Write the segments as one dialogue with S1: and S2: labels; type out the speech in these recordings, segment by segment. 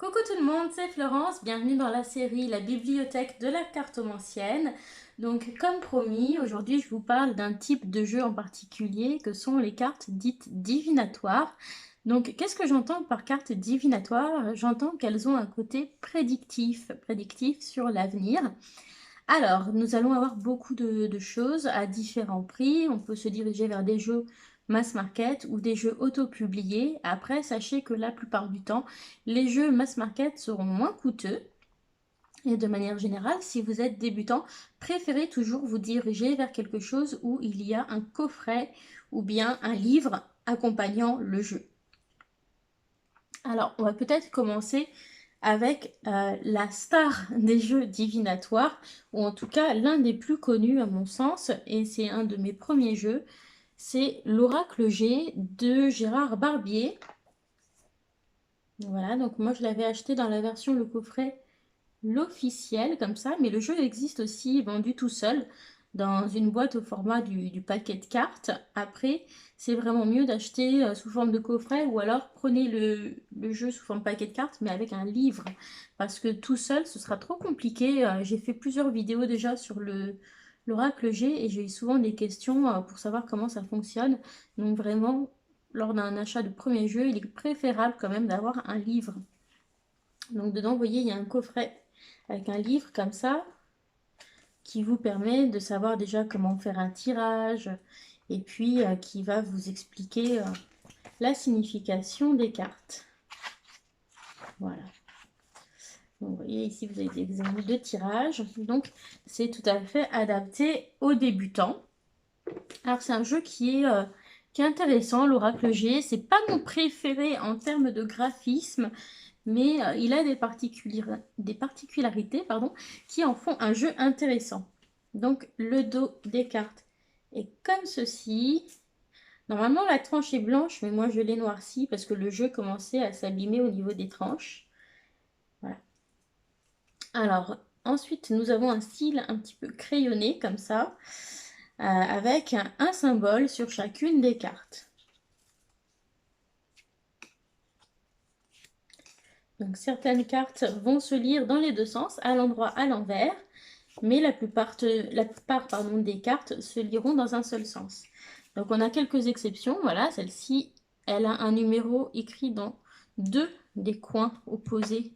S1: Coucou tout le monde, c'est Florence, bienvenue dans la série La bibliothèque de la cartomancienne. Donc comme promis, aujourd'hui je vous parle d'un type de jeu en particulier que sont les cartes dites divinatoires. Donc qu'est-ce que j'entends par cartes divinatoires? J'entends qu'elles ont un côté prédictif sur l'avenir. Alors, nous allons avoir beaucoup de choses à différents prix. On peut se diriger vers des jeux mass market ou des jeux auto-publiés. Après, sachez que la plupart du temps, les jeux mass market seront moins coûteux. Et de manière générale, si vous êtes débutant, préférez toujours vous diriger vers quelque chose où il y a un coffret ou bien un livre accompagnant le jeu. Alors, on va peut-être commencer avec la star des jeux divinatoires, ou en tout cas l'un des plus connus à mon sens, et c'est un de mes premiers jeux, c'est l'Oracle G de Gérard Barbier. Voilà, donc moi je l'avais acheté dans la version le coffret l'officiel comme ça, mais le jeu existe aussi vendu tout seul dans une boîte au format du paquet de cartes. Après, c'est vraiment mieux d'acheter sous forme de coffret ou alors prenez le jeu sous forme paquet de cartes mais avec un livre parce que tout seul ce sera trop compliqué. J'ai fait plusieurs vidéos déjà sur l'Oracle G et j'ai eu souvent des questions pour savoir comment ça fonctionne. Donc vraiment, lors d'un achat de premier jeu, il est préférable quand même d'avoir un livre. Donc dedans, vous voyez, il y a un coffret avec un livre comme ça qui vous permet de savoir déjà comment faire un tirage et puis qui va vous expliquer la signification des cartes. Voilà. Donc, vous voyez ici, vous avez des exemples de tirage. Donc, c'est tout à fait adapté aux débutants. Alors, c'est un jeu qui est intéressant, l'Oracle G. C'est pas mon préféré en termes de graphisme, mais il a des particularités qui en font un jeu intéressant. Donc le dos des cartes est comme ceci. Normalement la tranche est blanche, mais moi je l'ai noircie parce que le jeu commençait à s'abîmer au niveau des tranches. Voilà. Alors ensuite nous avons un style un petit peu crayonné comme ça, avec un symbole sur chacune des cartes. Donc certaines cartes vont se lire dans les deux sens, à l'endroit, à l'envers, mais la plupart des cartes se liront dans un seul sens. Donc on a quelques exceptions, voilà, celle-ci, elle a un numéro écrit dans deux des coins opposés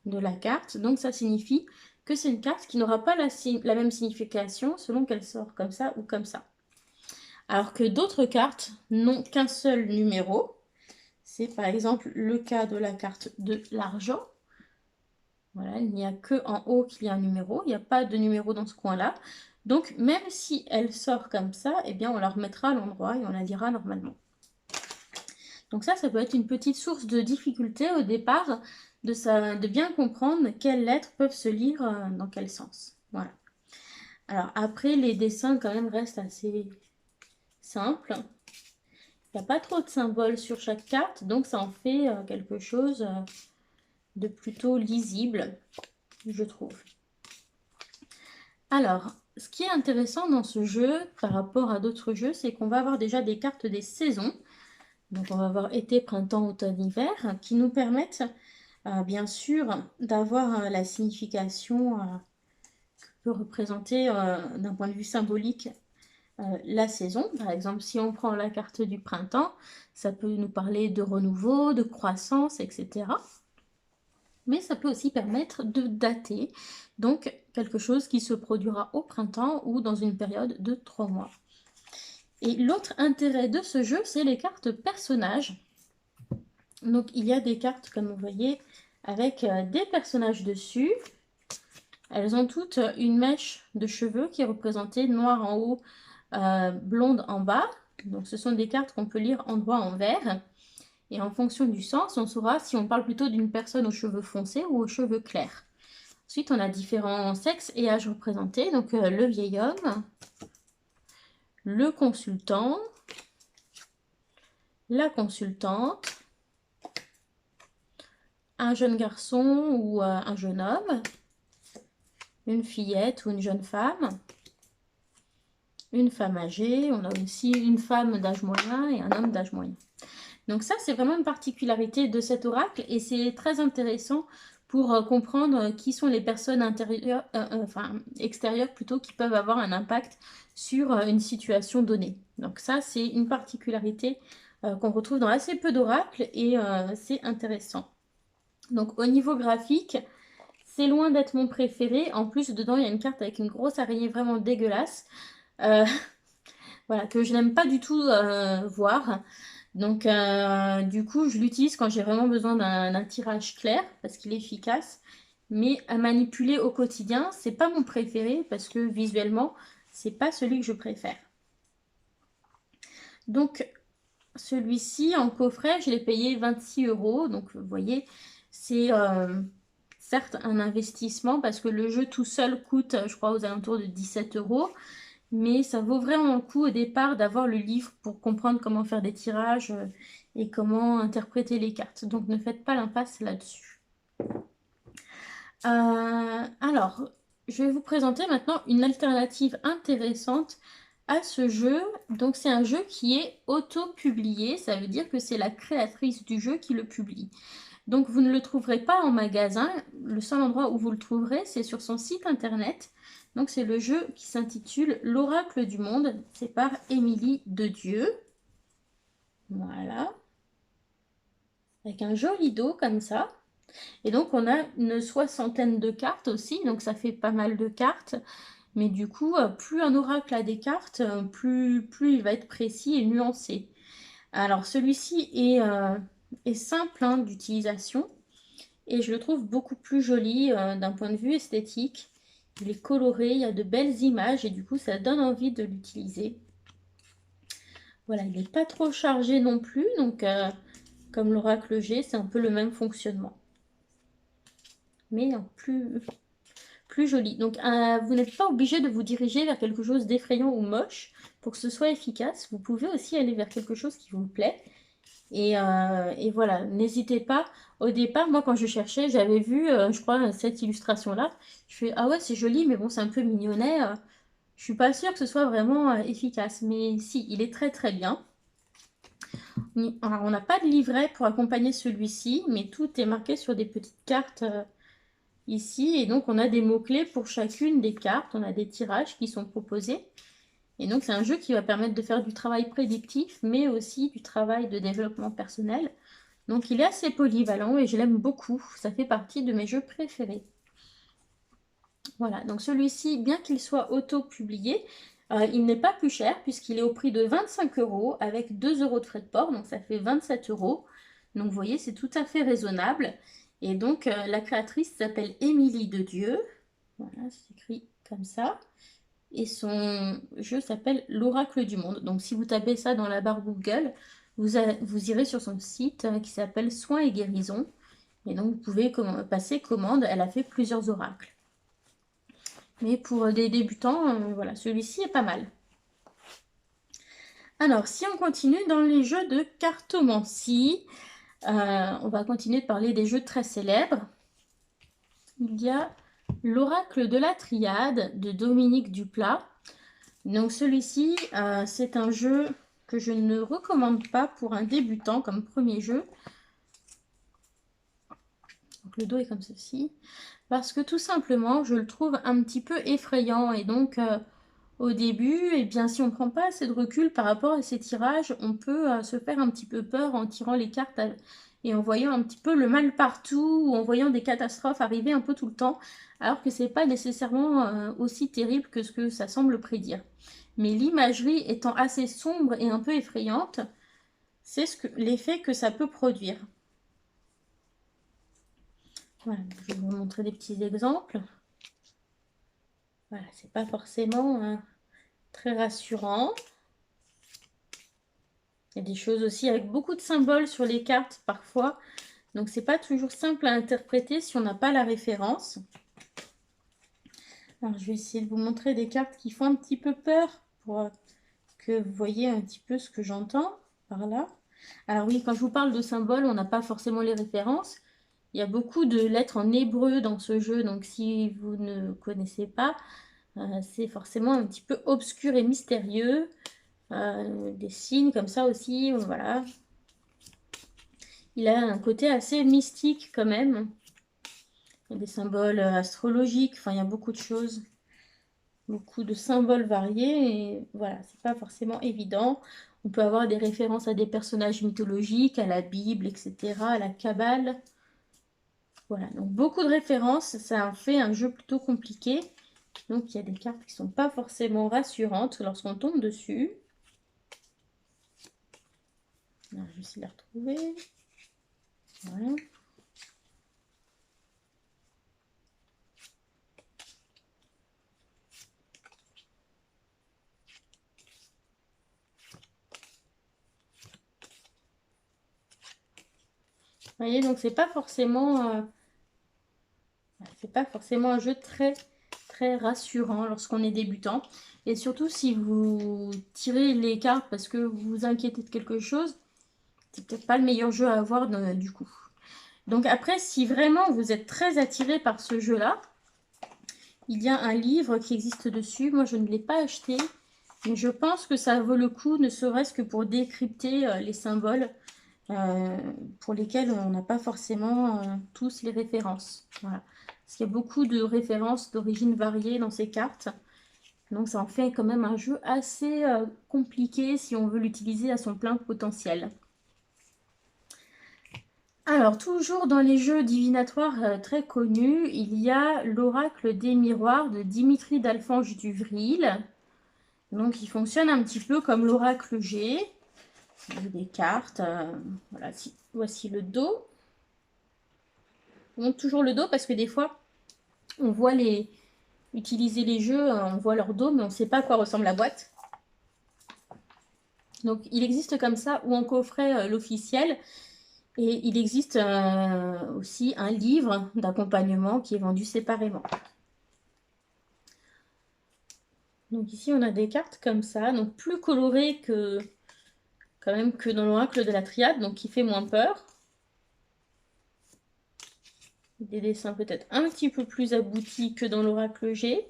S1: de la carte, donc ça signifie que c'est une carte qui n'aura pas la même signification selon qu'elle sort comme ça ou comme ça. Alors que d'autres cartes n'ont qu'un seul numéro, c'est par exemple le cas de la carte de l'argent. Voilà, il n'y a que en haut qu'il y a un numéro, il n'y a pas de numéro dans ce coin-là. Donc même si elle sort comme ça, eh bien on la remettra à l'endroit et on la lira normalement. Donc ça peut être une petite source de difficulté au départ, de bien comprendre quelles lettres peuvent se lire dans quel sens. Voilà. Alors après, les dessins quand même restent assez simples. Il n'y a pas trop de symboles sur chaque carte, donc ça en fait quelque chose de plutôt lisible, je trouve. Alors, ce qui est intéressant dans ce jeu par rapport à d'autres jeux, c'est qu'on va avoir déjà des cartes des saisons. Donc on va avoir été, printemps, automne, hiver, qui nous permettent bien sûr d'avoir la signification que peut représenter d'un point de vue symbolique la saison. Par exemple, si on prend la carte du printemps, ça peut nous parler de renouveau, de croissance, etc. Mais ça peut aussi permettre de dater, donc quelque chose qui se produira au printemps ou dans une période de 3 mois. Et l'autre intérêt de ce jeu, c'est les cartes personnages. Donc il y a des cartes, comme vous voyez, avec des personnages dessus. Elles ont toutes une mèche de cheveux qui est représentée noir en haut, blonde en bas. Donc ce sont des cartes qu'on peut lire en droit en vert. Et en fonction du sens, on saura si on parle plutôt d'une personne aux cheveux foncés ou aux cheveux clairs. Ensuite, on a différents sexes et âges représentés. Donc le vieil homme, le consultant, la consultante, un jeune garçon ou un jeune homme, une fillette ou une jeune femme, une femme âgée, on a aussi une femme d'âge moyen et un homme d'âge moyen. Donc ça, c'est vraiment une particularité de cet oracle et c'est très intéressant pour comprendre qui sont les personnes intérieures, enfin extérieures plutôt, qui peuvent avoir un impact sur une situation donnée. Donc ça, c'est une particularité qu'on retrouve dans assez peu d'oracles et c'est intéressant. Donc au niveau graphique, c'est loin d'être mon préféré. En plus, dedans, il y a une carte avec une grosse araignée vraiment dégueulasse. Euh, voilà, que je n'aime pas du tout voir. Donc, du coup, je l'utilise quand j'ai vraiment besoin d'un tirage clair, parce qu'il est efficace. Mais à manipuler au quotidien, c'est pas mon préféré, parce que visuellement, c'est pas celui que je préfère. Donc, celui-ci, en coffret, je l'ai payé 26 €. Donc, vous voyez, c'est certes un investissement, parce que le jeu tout seul coûte, je crois, aux alentours de 17 €. Mais ça vaut vraiment le coup au départ d'avoir le livre pour comprendre comment faire des tirages et comment interpréter les cartes. Donc ne faites pas l'impasse là-dessus. Alors, je vais vous présenter maintenant une alternative intéressante à ce jeu. Donc c'est un jeu qui est auto-publié, ça veut dire que c'est la créatrice du jeu qui le publie. Donc vous ne le trouverez pas en magasin, le seul endroit où vous le trouverez, c'est sur son site internet. Donc c'est le jeu qui s'intitule L'Oracle du Monde, c'est par Émilie Dedieu. Voilà. Avec un joli dos comme ça. Et donc on a une soixantaine de cartes aussi, donc ça fait pas mal de cartes. Mais du coup, plus un oracle a des cartes, plus il va être précis et nuancé. Alors celui-ci est simple hein, d'utilisation. Et je le trouve beaucoup plus joli d'un point de vue esthétique. Il est coloré, il y a de belles images et du coup ça donne envie de l'utiliser. Voilà, il n'est pas trop chargé non plus, donc comme l'oracle G, c'est un peu le même fonctionnement. Mais plus joli. Donc vous n'êtes pas obligé de vous diriger vers quelque chose d'effrayant ou moche pour que ce soit efficace. Vous pouvez aussi aller vers quelque chose qui vous plaît. Et voilà, n'hésitez pas. Au départ, moi, quand je cherchais, j'avais vu, je crois, cette illustration-là. Je fais, ah ouais, c'est joli, mais bon, c'est un peu mignonnet. Je suis pas sûre que ce soit vraiment efficace. Mais si, il est très très bien. Alors, on n'a pas de livret pour accompagner celui-ci, mais tout est marqué sur des petites cartes ici. Et donc, on a des mots-clés pour chacune des cartes. On a des tirages qui sont proposés. Et donc, c'est un jeu qui va permettre de faire du travail prédictif, mais aussi du travail de développement personnel. Donc, il est assez polyvalent et je l'aime beaucoup. Ça fait partie de mes jeux préférés. Voilà, donc celui-ci, bien qu'il soit auto-publié, il n'est pas plus cher puisqu'il est au prix de 25 € avec 2 € de frais de port, donc ça fait 27 €. Donc, vous voyez, c'est tout à fait raisonnable. Et donc, la créatrice s'appelle Émilie Dedieu. Voilà, c'est écrit comme ça. Et son jeu s'appelle L'Oracle du Monde. Donc si vous tapez ça dans la barre Google, vous irez sur son site qui s'appelle Soins et Guérison. Et donc vous pouvez passer commande. Elle a fait plusieurs oracles. Mais pour des débutants, voilà, celui-ci est pas mal. Alors, si on continue dans les jeux de cartomancie, on va continuer de parler des jeux très célèbres. Il y a L'Oracle de la Triade de Dominique Duplat. Donc celui-ci, c'est un jeu que je ne recommande pas pour un débutant comme premier jeu. Donc le dos est comme ceci. Parce que tout simplement, je le trouve un petit peu effrayant. Et donc, au début, eh bien, si on ne prend pas assez de recul par rapport à ces tirages, on peut se faire un petit peu peur en tirant les cartes et en voyant un petit peu le mal partout, ou en voyant des catastrophes arriver un peu tout le temps, alors que ce n'est pas nécessairement aussi terrible que ce que ça semble prédire. Mais l'imagerie étant assez sombre et un peu effrayante, c'est l'effet que ça peut produire. Voilà, je vais vous montrer des petits exemples. Voilà, c'est pas forcément très rassurant. Il y a des choses aussi avec beaucoup de symboles sur les cartes parfois. Donc c'est pas toujours simple à interpréter si on n'a pas la référence. Alors je vais essayer de vous montrer des cartes qui font un petit peu peur pour que vous voyez un petit peu ce que j'entends par là. Alors oui, quand je vous parle de symboles, on n'a pas forcément les références. Il y a beaucoup de lettres en hébreu dans ce jeu, donc si vous ne connaissez pas, c'est forcément un petit peu obscur et mystérieux. Des signes comme ça aussi, voilà. Il a un côté assez mystique quand même. Il y a des symboles astrologiques, enfin il y a beaucoup de choses, beaucoup de symboles variés et voilà, c'est pas forcément évident. On peut avoir des références à des personnages mythologiques, à la Bible, etc., à la Kabbale. Voilà, donc beaucoup de références, ça en fait un jeu plutôt compliqué. Donc il y a des cartes qui sont pas forcément rassurantes lorsqu'on tombe dessus. Alors, je vais essayer de la retrouver. Voilà. Vous voyez, donc c'est pas forcément un jeu très rassurant lorsqu'on est débutant. Et surtout si vous tirez les cartes parce que vous vous inquiétez de quelque chose, c'est peut-être pas le meilleur jeu à avoir du coup. Donc après, si vraiment vous êtes très attiré par ce jeu-là, il y a un livre qui existe dessus. Moi, je ne l'ai pas acheté, mais je pense que ça vaut le coup, ne serait-ce que pour décrypter les symboles pour lesquels on n'a pas forcément tous les références. Voilà. Parce qu'il y a beaucoup de références d'origine variée dans ces cartes. Donc ça en fait quand même un jeu assez compliqué si on veut l'utiliser à son plein potentiel. Alors, toujours dans les jeux divinatoires très connus, il y a l'Oracle des Miroirs de Dimitri d'Alphonse Duvril. Donc, il fonctionne un petit peu comme l'Oracle G. Des cartes. Voilà, voici le dos. On montre toujours le dos parce que des fois, on voit utiliser les jeux, on voit leur dos, mais on ne sait pas à quoi ressemble la boîte. Donc, il existe comme ça, ou en coffret l'officiel. Et il existe aussi un livre d'accompagnement qui est vendu séparément. Donc ici, on a des cartes comme ça, donc plus colorées quand même que dans l'oracle de la triade, donc qui fait moins peur. Des dessins peut-être un petit peu plus aboutis que dans l'oracle G.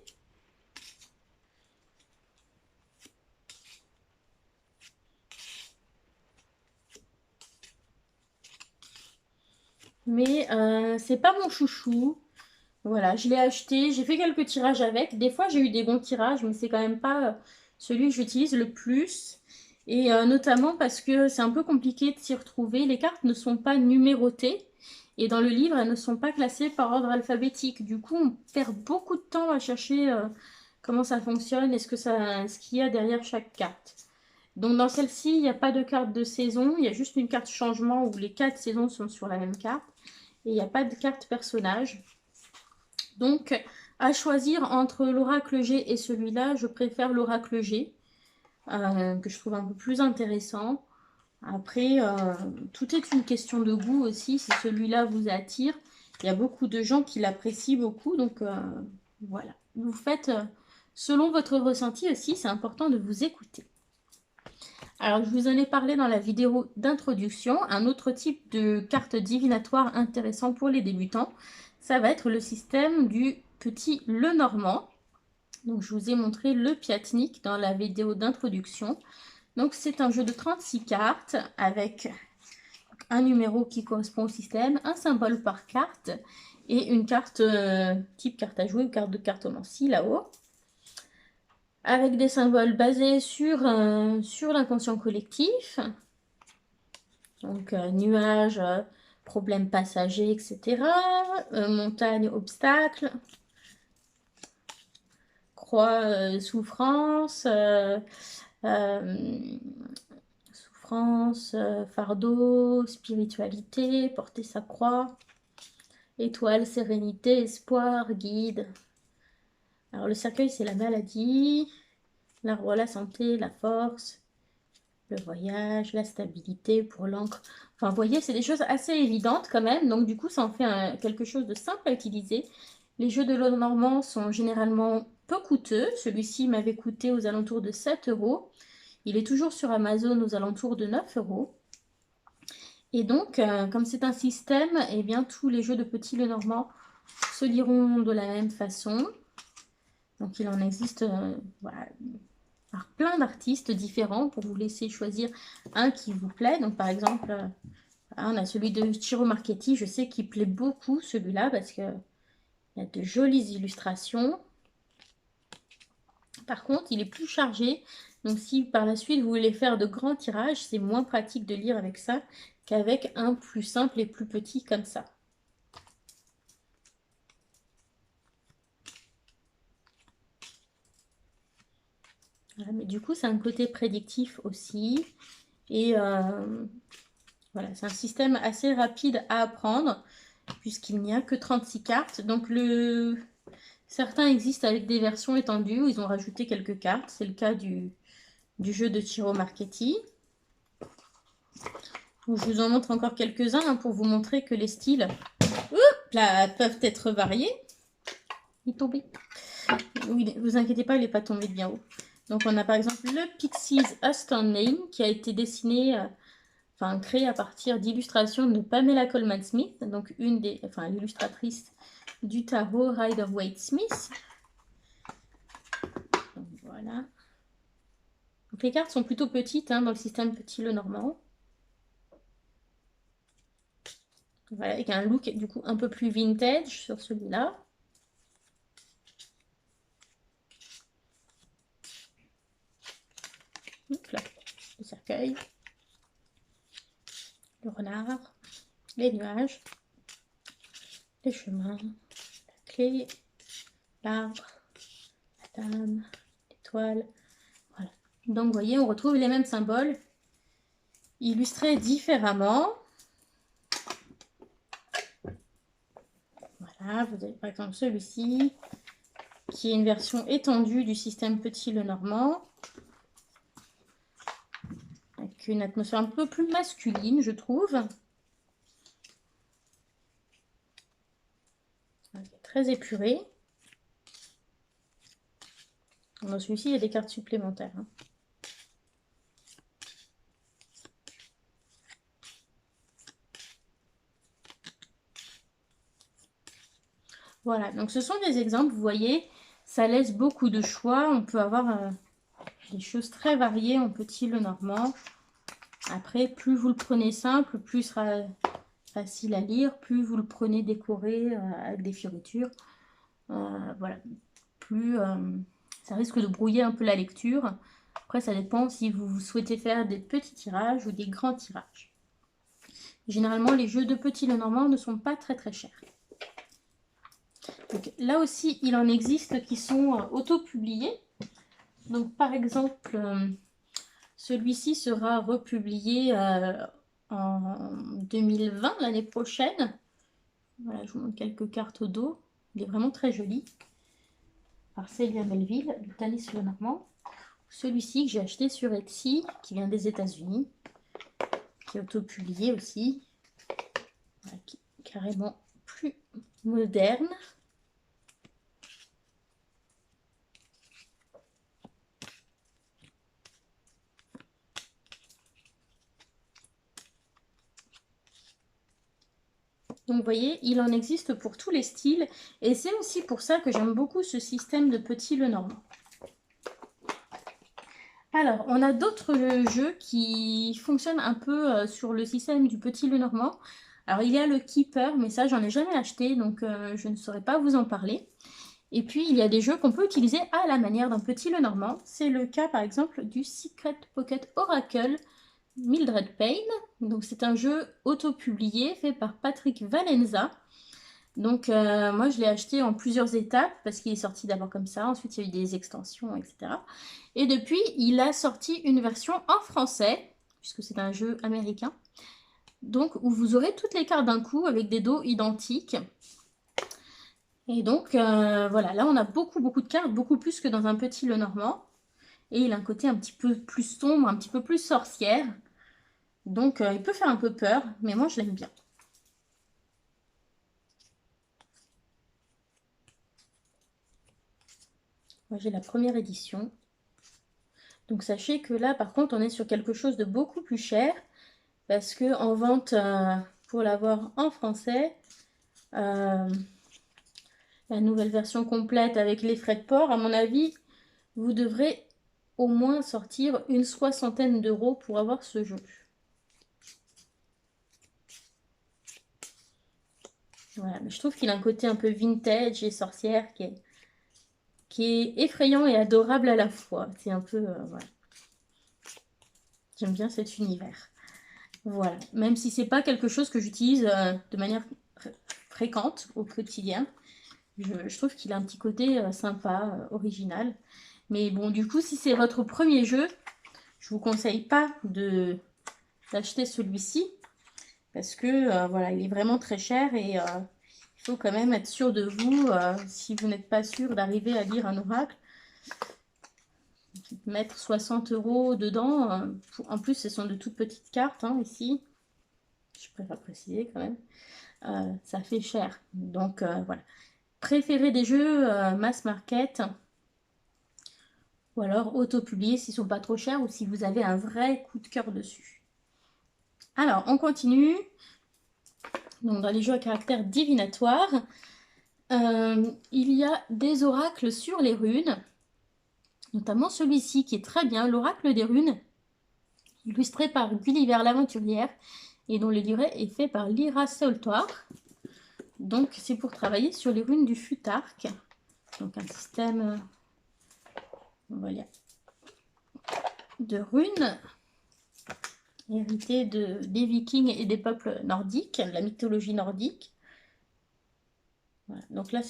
S1: Mais c'est pas mon chouchou. Voilà, je l'ai acheté, j'ai fait quelques tirages avec. Des fois, j'ai eu des bons tirages, mais c'est quand même pas celui que j'utilise le plus. Et notamment parce que c'est un peu compliqué de s'y retrouver. Les cartes ne sont pas numérotées. Et dans le livre, elles ne sont pas classées par ordre alphabétique. Du coup, on perd beaucoup de temps à chercher comment ça fonctionne et ce qu'il y a derrière chaque carte. Donc dans celle-ci, il n'y a pas de carte de saison. Il y a juste une carte changement où les 4 saisons sont sur la même carte. Et il n'y a pas de carte personnage. Donc, à choisir entre l'oracle G et celui-là, je préfère l'oracle G, que je trouve un peu plus intéressant. Après, tout est une question de goût aussi, si celui-là vous attire. Il y a beaucoup de gens qui l'apprécient beaucoup, donc voilà. Vous faites selon votre ressenti aussi, c'est important de vous écouter. Alors, je vous en ai parlé dans la vidéo d'introduction. Un autre type de carte divinatoire intéressant pour les débutants, ça va être le système du petit Lenormand. Donc, je vous ai montré le Piatnik dans la vidéo d'introduction. Donc, c'est un jeu de 36 cartes avec un numéro qui correspond au système, un symbole par carte et une carte type carte à jouer ou carte de cartomancie là-haut, avec des symboles basés sur l'inconscient collectif. Donc, nuages, problèmes passagers, etc. Montagne, obstacles. Croix, souffrance. Souffrance, fardeau, spiritualité, porter sa croix. Étoile, sérénité, espoir, guide. Alors, le cercueil, c'est la maladie. L'arbre, la santé, la force. Le voyage, la stabilité pour l'encre. Enfin, vous voyez, c'est des choses assez évidentes quand même. Donc, du coup, ça en fait quelque chose de simple à utiliser. Les jeux de Lenormand sont généralement peu coûteux. Celui-ci m'avait coûté aux alentours de 7 €. Il est toujours sur Amazon aux alentours de 9 €. Et donc, comme c'est un système, eh bien, tous les jeux de Petit Lenormand se liront de la même façon. Donc, il en existe voilà, par plein d'artistes différents pour vous laisser choisir un qui vous plaît. Donc, par exemple, Voilà, on a celui de Ciro Marchetti, je sais qu'il plaît beaucoup celui-là parce que il y a de jolies illustrations. Par contre, il est plus chargé. Donc si par la suite vous voulez faire de grands tirages, c'est moins pratique de lire avec ça qu'avec un plus simple et plus petit comme ça. Voilà, mais du coup, c'est un côté prédictif aussi. Et voilà, c'est un système assez rapide à apprendre puisqu'il n'y a que 36 cartes. Donc certains existent avec des versions étendues où ils ont rajouté quelques cartes. C'est le cas du jeu de Ciro Marchetti. Donc, je vous en montre encore quelques-uns pour vous montrer que les styles là, peuvent être variés. Il est tombé. Oui, vous inquiétez pas, il n'est pas tombé de bien haut. Donc on a par exemple le Pixies Aston Name qui a été dessiné, créé à partir d'illustrations de Pamela Coleman Smith, donc l'illustratrice du tarot Rider-Waite-Smith. Voilà. Donc les cartes sont plutôt petites dans le système petit Lenormand. Voilà, avec un look du coup un peu plus vintage sur celui-là. Là, le cercueil, le renard, les nuages, les chemins, la clé, l'arbre, la dame, l'étoile. Voilà. Donc, vous voyez, on retrouve les mêmes symboles illustrés différemment. Voilà, vous avez par exemple celui-ci, qui est une version étendue du système petit Lenormand, avec une atmosphère un peu plus masculine, je trouve. Très épuré. Dans celui-ci, il y a des cartes supplémentaires. Voilà, donc ce sont des exemples, vous voyez, ça laisse beaucoup de choix. On peut avoir des choses très variées en petit Lenormand. Après, plus vous le prenez simple, plus il sera facile à lire, plus vous le prenez décoré avec des fioritures. Voilà, plus ça risque de brouiller un peu la lecture. Après, ça dépend si vous souhaitez faire des petits tirages ou des grands tirages. Généralement, les jeux de petit Lenormand ne sont pas très chers. Donc, là aussi, il en existe qui sont auto-publiés. Donc, par exemple, celui-ci sera republié en 2020, l'année prochaine. Voilà, je vous montre quelques cartes au dos. Il est vraiment très joli. Par Célia Melville, de Tanis Lenormand. Celui-ci que j'ai acheté sur Etsy, qui vient des États-Unis, qui est auto-publié aussi. Voilà, qui est carrément plus moderne. Donc vous voyez, il en existe pour tous les styles. Et c'est aussi pour ça que j'aime beaucoup ce système de petit Lenormand. Alors, on a d'autres jeux qui fonctionnent un peu sur le système du petit Lenormand. Alors, il y a le Keeper, mais ça, j'en ai jamais acheté, donc je ne saurais pas vous en parler. Et puis, il y a des jeux qu'on peut utiliser à la manière d'un petit Lenormand. C'est le cas, par exemple, du Secret Pocket Oracle Mildred Payne. Donc, c'est un jeu auto-publié fait par Patrick Valenza. Donc, moi, je l'ai acheté en plusieurs étapes parce qu'il est sorti d'abord comme ça. Ensuite, il y a eu des extensions, etc. Et depuis, il a sorti une version en français, puisque c'est un jeu américain. Donc, où vous aurez toutes les cartes d'un coup avec des dos identiques. Et donc, voilà, là, on a beaucoup de cartes, beaucoup plus que dans un petit Lenormand. Et il a un côté un petit peu plus sombre, un petit peu plus sorcière. Donc, il peut faire un peu peur, mais moi, je l'aime bien. Moi, j'ai la première édition. Donc, sachez que là, par contre, on est sur quelque chose de beaucoup plus cher. Parce que en vente, pour l'avoir en français, la nouvelle version complète avec les frais de port, à mon avis, vous devrez au moins sortir une soixantaine d'euros pour avoir ce jeu. Voilà, mais je trouve qu'il a un côté un peu vintage et sorcière qui est effrayant et adorable à la fois. C'est un peu... voilà. J'aime bien cet univers. Voilà, même si c'est pas quelque chose que j'utilise de manière fréquente au quotidien. Je trouve qu'il a un petit côté sympa, original. Mais bon, du coup, si c'est votre premier jeu, je vous conseille pas d'acheter celui-ci. Parce que, voilà, il est vraiment très cher et il faut quand même être sûr de vous. Si vous n'êtes pas sûr d'arriver à lire un oracle, mettre 60 € dedans. En plus, ce sont de toutes petites cartes, hein, ici. Je préfère préciser quand même. Ça fait cher. Donc, voilà. Préférez des jeux mass market ou alors auto-publiés s'ils sont pas trop chers ou si vous avez un vrai coup de cœur dessus. Alors, on continue. Donc, dans les jeux à caractère divinatoire, il y a des oracles sur les runes, notamment celui-ci qui est très bien, l'oracle des runes, illustré par Gulliver l'aventurière et dont le livret est fait par Lyra Soltoire. Donc, c'est pour travailler sur les runes du Futark. Donc, un système voilà, de runes hérité des Vikings et des peuples nordiques, de la mythologie nordique. Voilà. Donc là,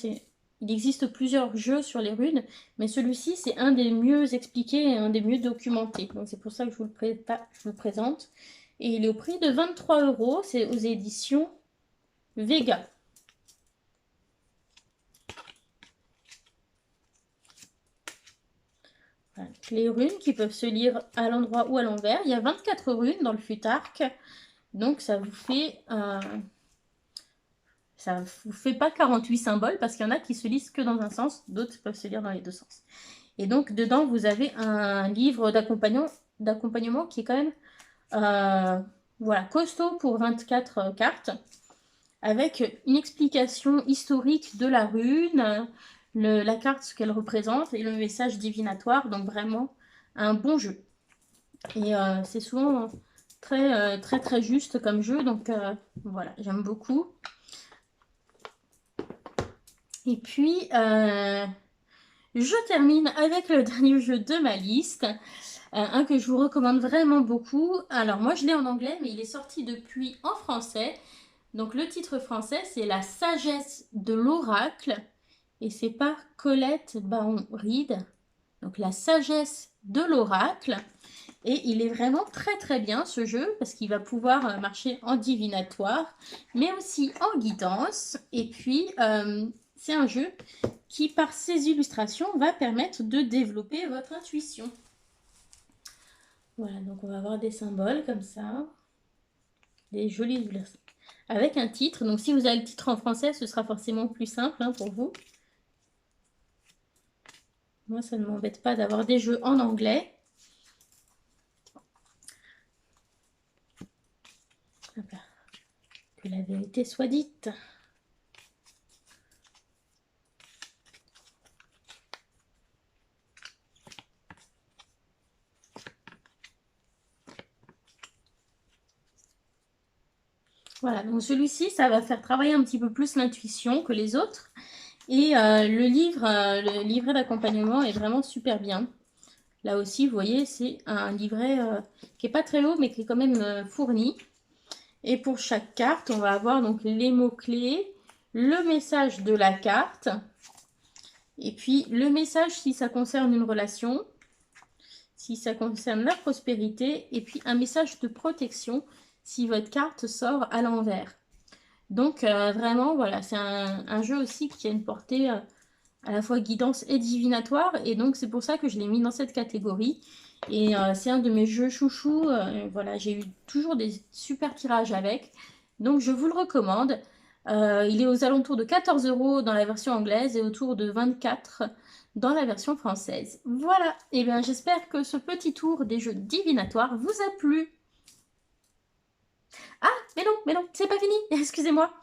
S1: il existe plusieurs jeux sur les runes, mais celui-ci, c'est un des mieux expliqués et un des mieux documentés. Donc c'est pour ça que je vous le présente. Et il est au prix de 23 €. C'est aux éditions Vega. Voilà. Les runes qui peuvent se lire à l'endroit ou à l'envers. Il y a 24 runes dans le Futark. Donc ça vous fait... ça ne vous fait pas 48 symboles parce qu'il y en a qui se lisent que dans un sens, d'autres peuvent se lire dans les deux sens. Et donc, dedans, vous avez un livre d'accompagnement qui est quand même voilà, costaud pour 24 cartes, avec une explication historique de la rune, la carte, ce qu'elle représente, et le message divinatoire. Donc, vraiment, un bon jeu. Et c'est souvent très, très, très juste comme jeu. Donc, voilà, j'aime beaucoup. Et puis, je termine avec le dernier jeu de ma liste, un que je vous recommande vraiment beaucoup. Alors moi je l'ai en anglais, mais il est sorti depuis en français. Donc le titre français c'est La sagesse de l'oracle et c'est par Colette Baron-Reed. Donc La sagesse de l'oracle. Et il est vraiment très très bien ce jeu parce qu'il va pouvoir marcher en divinatoire, mais aussi en guidance. Et puis c'est un jeu qui, par ses illustrations, va permettre de développer votre intuition. Voilà, donc on va avoir des symboles comme ça, des jolies illustrations, avec un titre. Donc si vous avez le titre en français, ce sera forcément plus simple hein, pour vous. Moi, ça ne m'embête pas d'avoir des jeux en anglais. Que la vérité soit dite. Voilà, donc celui-ci, ça va faire travailler un petit peu plus l'intuition que les autres. Et le livret d'accompagnement est vraiment super bien. Là aussi, vous voyez, c'est un livret qui n'est pas très haut, mais qui est quand même fourni. Et pour chaque carte, on va avoir donc les mots-clés, le message de la carte, et puis le message si ça concerne une relation, si ça concerne la prospérité, et puis un message de protection si votre carte sort à l'envers. Donc vraiment, voilà, c'est un jeu aussi qui a une portée à la fois guidance et divinatoire, et donc c'est pour ça que je l'ai mis dans cette catégorie. Et c'est un de mes jeux chouchous. Voilà, j'ai eu toujours des super tirages avec. Donc je vous le recommande. Il est aux alentours de 14 € dans la version anglaise et autour de 24 € dans la version française. Voilà, et bien j'espère que ce petit tour des jeux divinatoires vous a plu. Ah, mais non, c'est pas fini, excusez-moi.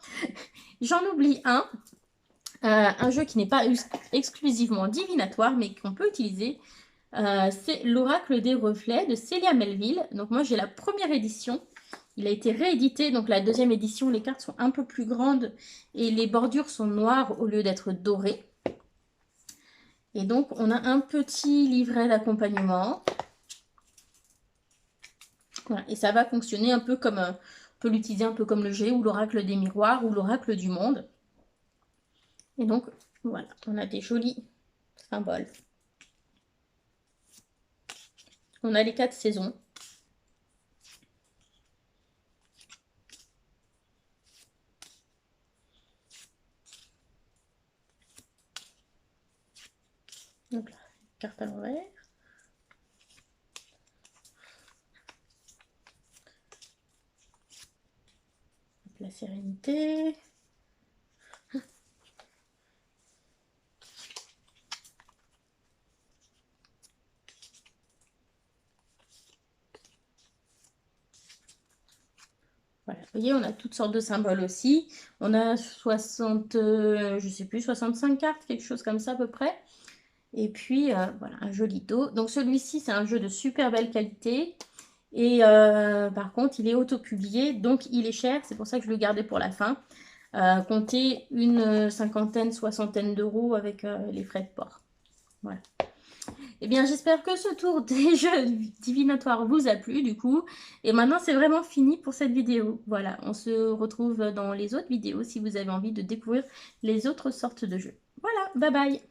S1: J'en oublie un jeu qui n'est pas exclusivement divinatoire, mais qu'on peut utiliser. C'est l'Oracle des Reflets de Célia Melville. Donc moi j'ai la première édition Il a été réédité, donc la deuxième édition, les cartes sont un peu plus grandes et les bordures sont noires au lieu d'être dorées. Et donc, on a un petit livret d'accompagnement. Voilà, et ça va fonctionner un peu comme, on peut l'utiliser un peu comme le jet ou l'oracle des miroirs ou l'oracle du monde. Et donc, voilà, on a des jolis symboles. On a les 4 saisons. Donc là, carte à l'envers. La sérénité. Voilà, vous voyez, on a toutes sortes de symboles aussi. On a 60, je sais plus, 65 cartes, quelque chose comme ça à peu près. Et puis, voilà, un joli dos. Donc celui-ci, c'est un jeu de super belle qualité. Et par contre, il est autopublié, donc il est cher. C'est pour ça que je le gardais pour la fin. Comptez une cinquantaine, soixantaine d'euros avec les frais de port. Voilà. Eh bien, j'espère que ce tour des jeux divinatoires vous a plu, du coup. Et maintenant, c'est vraiment fini pour cette vidéo. Voilà, on se retrouve dans les autres vidéos si vous avez envie de découvrir les autres sortes de jeux. Voilà, bye bye!